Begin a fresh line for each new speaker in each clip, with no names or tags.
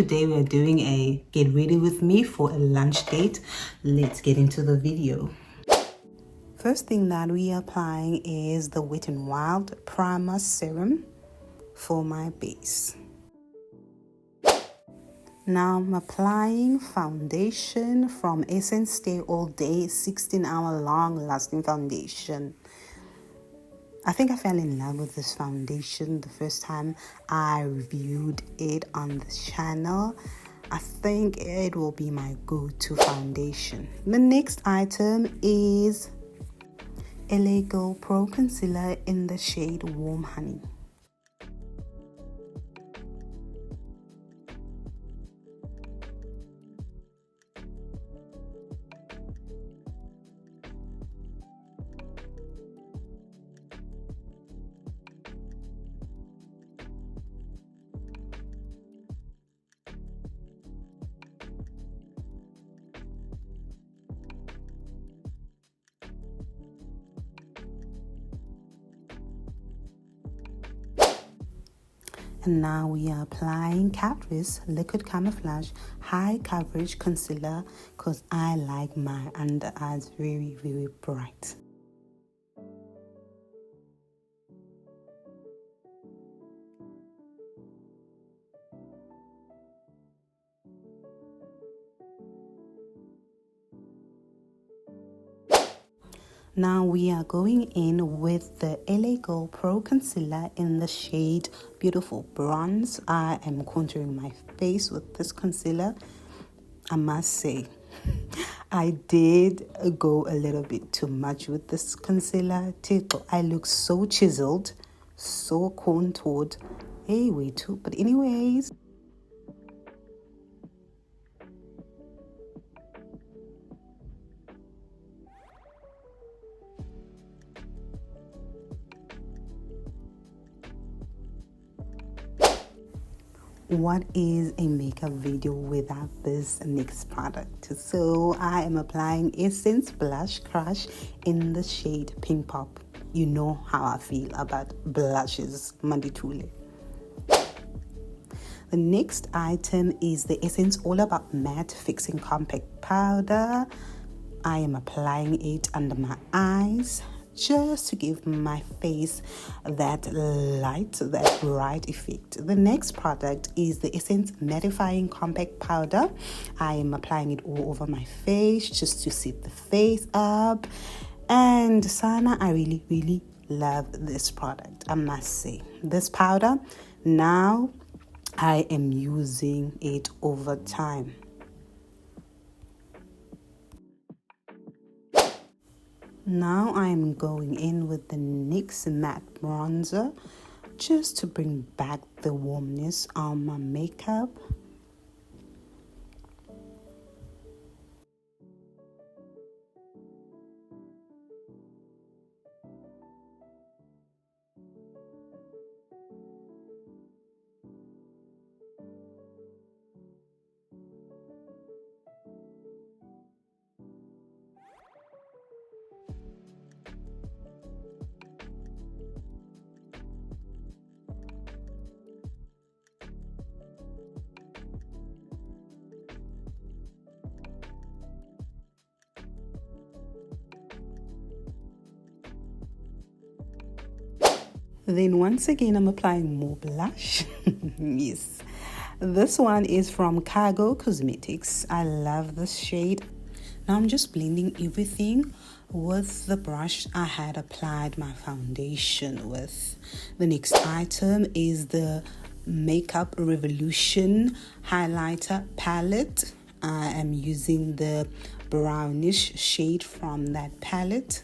Today we are doing a get ready with me for a lunch date. Let's get into the video. First thing that we are applying is the Wet n Wild Primer Serum for my base. Now I'm applying foundation from Essence Stay All Day 16-hour long lasting foundation. I think I fell in love with this foundation the first time I reviewed it on this channel. I think it will be my go-to foundation. The next item is LA Girl Pro Concealer in the shade Warm Honey. And now we are applying Catrice Liquid Camouflage High Coverage Concealer because I like my under eyes very, very bright. Now we are going in with the LA Girl Pro Concealer in the shade Beautiful Bronze. I am contouring my face with this concealer. I must say, I did go a little bit too much with this concealer. I look so chiseled, so contoured. Hey, way too. But anyways. What is a makeup video without this next product? So I am applying Essence Blush Crush in the shade Pink Pop. You know how I feel about blushes, Manditule. The next item is the Essence All About Matte Fixing Compact Powder. I am applying it under my eyes, just to give my face that light, that bright effect. The next product is the Essence Mattifying Compact Powder. I am applying it all over my face just to set the face up. And Sana, I really, really love this product, I must say. This powder, now I am using it over time. Now I'm going in with the NYX Matte Bronzer just to bring back the warmness on my makeup. Then once again, I'm applying more blush. Yes. This one is from Cargo Cosmetics. I love this shade. Now I'm just blending everything with the brush I had applied my foundation with. The next item is the Makeup Revolution Highlighter Palette. I am using the brownish shade from that palette.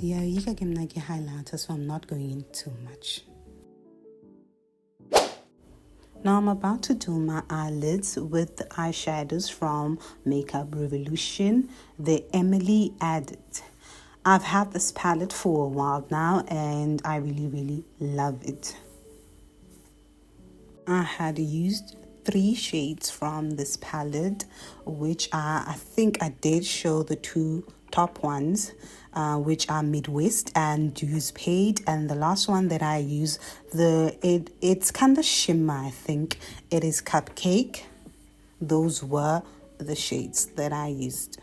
Yeah, you can get like a highlighter, so I'm not going in too much. Now I'm about to do my eyelids with the eyeshadows from Makeup Revolution, the Emily Addict. I've had this palette for a while now and I really, really love it. I had used 3 shades from this palette, which I think I did show the 2 top ones, which are Midwest and Dues Paid. And the last one that I use, it's kind of shimmer, I think. It is Cupcake. Those were the shades that I used.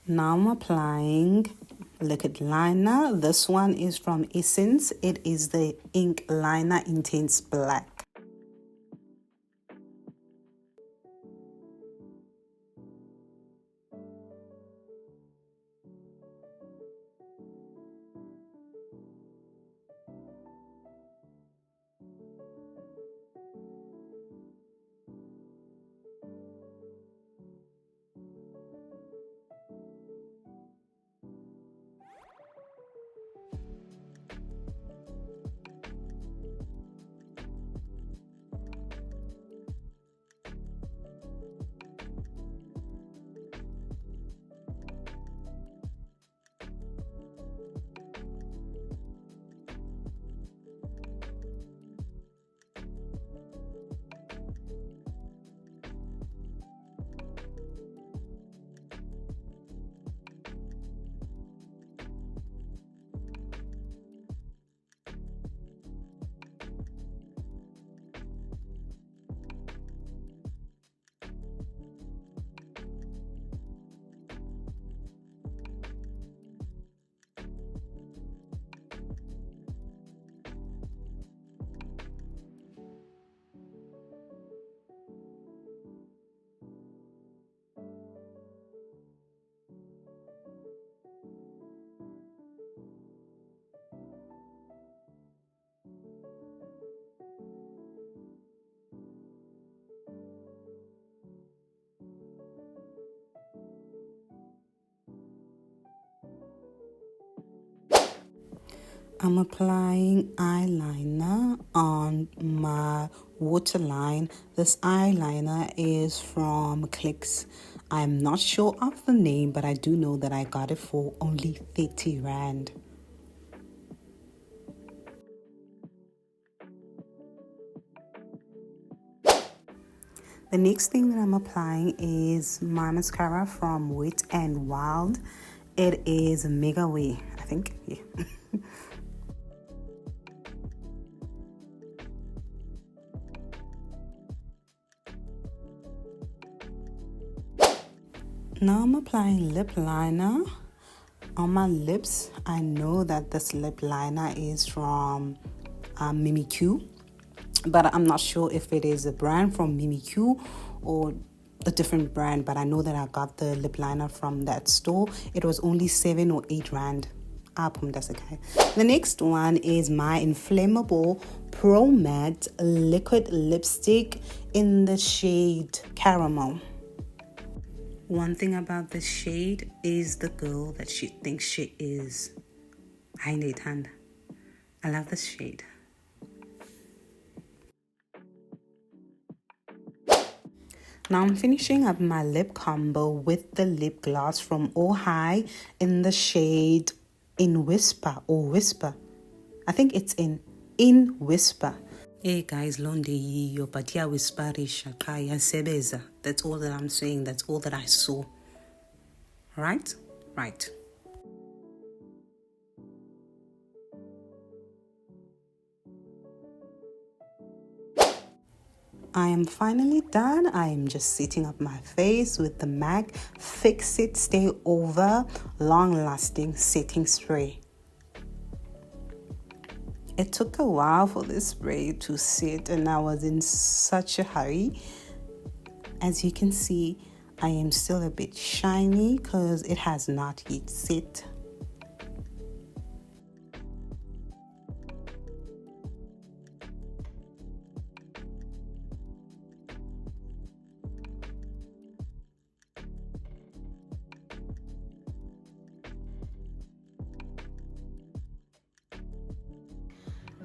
Now I'm applying liquid liner. This one is from Essence. It is the Ink Liner Intense Black. I'm applying eyeliner on my waterline. This eyeliner is from Clicks. I'm not sure of the name, but I do know that I got it for only 30 Rand. The next thing that I'm applying is my mascara from Wet n Wild. It is Mega Way, I think. Yeah. Now I'm applying lip liner on my lips. I know that this lip liner is from Mimi Q, but I'm not sure if it is a brand from Mimi Q or a different brand, but I know that I got the lip liner from that store. It was only 7 or 8 Rand. That's okay. The next one is my Inflammable Pro Matte Liquid Lipstick in the shade Caramel. One thing about this shade is the girl that she thinks she is. I love this shade. Now I'm finishing up my lip combo with the lip gloss from Oh Hi in the shade In Whisper or Whisper. I think it's in Whisper. Hey guys, Londi, your patia whisperish, kaya sebeza. That's all that I'm saying. That's all that I saw. Right? Right. I am finally done. I am just setting up my face with the MAC Fix It Stay Over Long Lasting Setting Spray. It took a while for this spray to set and I was in such a hurry. As you can see, I am still a bit shiny because it has not yet set.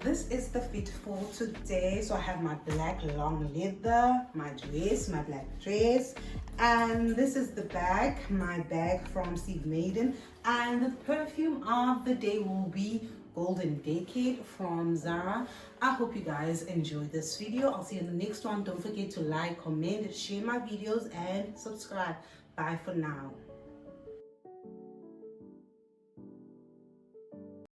This is the fit for today. So I have my black long leather, my dress, my black dress, and this is the bag, my bag from Steve Maiden, and the perfume of the day will be Golden Decade from Zara. I hope you guys enjoyed this video. I'll see you in the next one. Don't forget to like, comment, share my videos, and subscribe. Bye for now.